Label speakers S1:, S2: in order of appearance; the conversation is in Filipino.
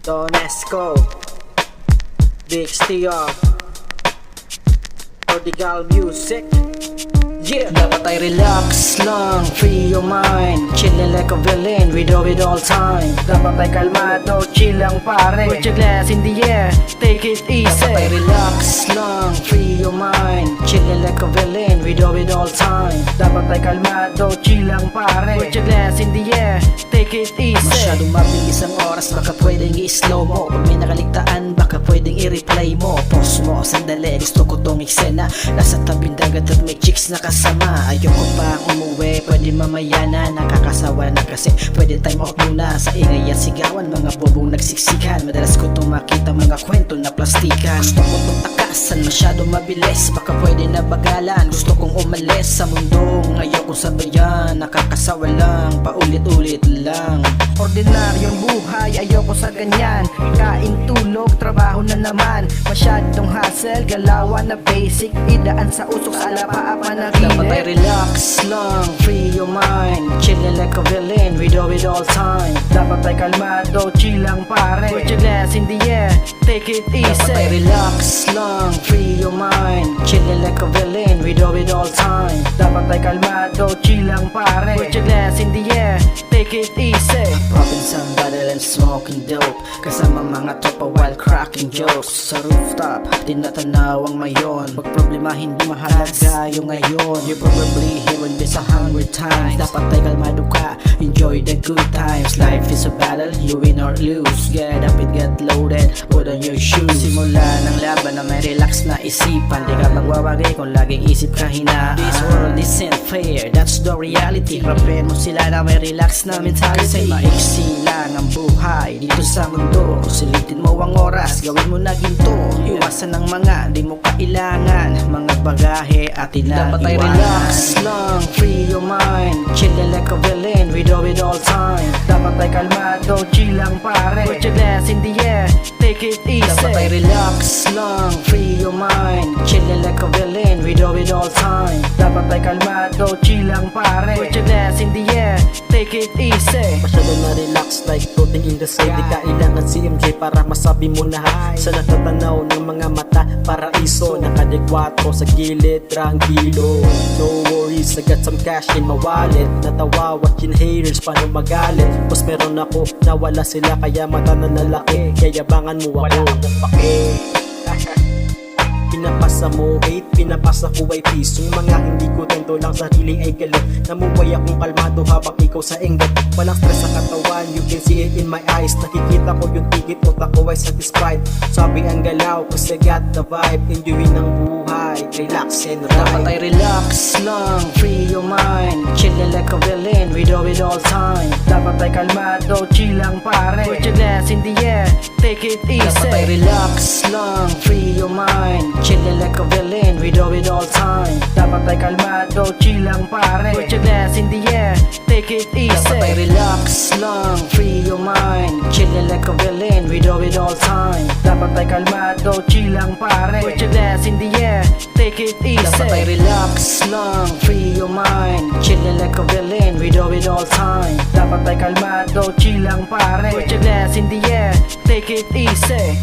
S1: Donesco, Big Steel, Prodigal Music. Yeah! Dapat ay relax lang, free your mind, chillin' like a villain, we do it all time. Dapat ay kalmado, chill lang pare, put your glass in the air, take it easy. Dapat ay relax lang, free your mind, chillin' like a villain, we do it all time. Dapat ay kalmado, chill lang pare, put your glass in the air, take it easy. Masyadong mabilis ang oras, baka pwedeng i-slow mo. Pag may nakaligtaan, baka pwedeng i-replay mo. Pause mo, sandali, gusto ko tong eksena. Nasa tabing dagat at may chicks na kasama. Ayoko pang umuwi, pwede mamaya na. Nakakasawa na kasi pwede time out muna. Sa ingay at sigawan, mga bobong nagsiksikan. Madalas ko itong makita, mga kwento na plastikan. Gusto ko itong takasan, masyadong mabilis. Baka pwede na bagalan, gusto kong umalis sa mundong ayokong sabayan. Nakakasawa lang, paulit-ulit lang. Ordinaryong buhay, ayoko sa ganyan. Kain, tulog, trabaho na naman. Masyadong hassle, galawan na basic. Idaan sa usok, alapaapa na gilid. Dapat ay relax lang, free your mind, chillin' like a villain, we do it all time. Dapat ay kalmado, chill lang pare, put your glass in the air, take it easy. Dapat ay relax lang, free your mind, chillin' like a villain, we do it all time. Dapat ay kalmado, chill lang pare, put your glass in the air, take it easy. Popping some bottle and smoking dope, kasama mga tropa while cracking jokes. Sa rooftop, tinatanaw ang mayon. Pag problema hindi mahalaga yung ngayon. You probably hearing this 100 times. Dapat ay kalmado ka, enjoy the good times. Life is a battle, you win or lose. Get up and get loaded, put on your shoes. Simula ng laban na may relax na isipan. Di ka magwawagay kung laging isip ka hinaan. This world isn't fair, that's the reality. Rapin mo sila na may relax na mentality. Maiksi lang ang buhay dito sa mundo. Sulitin mo ang oras, gawin mo na ginto. Iwasan ng mga di mo kailangan, mga bagahe at tinaiwan. Dapat ay relax lang, free your mind, chillin' like a villain, we do it all time. Dapat ay kalmado, chill lang pare, put your glass in the air, take it easy. Dapat ay relax lang, free your mind, chillin' like a villain, we do it all time. Dapat ay kalmado, chill lang pare, put your glass in the air, take it easy.
S2: Masyado na relax like floating in the sky. Di kailangan si MJ para masabi mo na hi. Sa natatanaw ng mga mata, paraiso. Nakadekwatro sa gilid, tranquilo. No worries, I got some cash in my wallet. Natawa, watching haters, paano magalit. Mas meron ako, nawala sila kaya mata na lalaki. Kaya bangan mo ako, wala akong pake. Pinapasa mo hate, pinapasa ko ay peace. Yung mga hindi ko tento lang sarili ay galit. Namubuhay akong kalmado habang ikaw sa enggot. Walang stress sa katawan, you can see it in my eyes. Nakikita ko yung tigit, utak ko ay satisfied. Sabi ang galaw, kasi got the vibe. Enjoying ng buhay, relax and ride.
S1: Dapat ay relax lang, free your mind, chillin' like a villain, we do it all time. Dapat ay kalmado, chill lang pare, put your glass in the air, take it easy. Dapat ay relax lang, free your mind, chillin' like a villain, we do it all time. Dapat ay kalmado, chill lang pare, put your glass in the air, take it easy. Dapat ay relax lang, free your mind, chillin' like a villain, we do it all time. Dapat ay kalmado, chill lang pare, put your glass in the air, take it easy. Dapat ay relax lang, free your mind, chillin' like a villain, we do it all time. Dapat ay kalmado, chill lang pare, put your glass in the air, take it easy.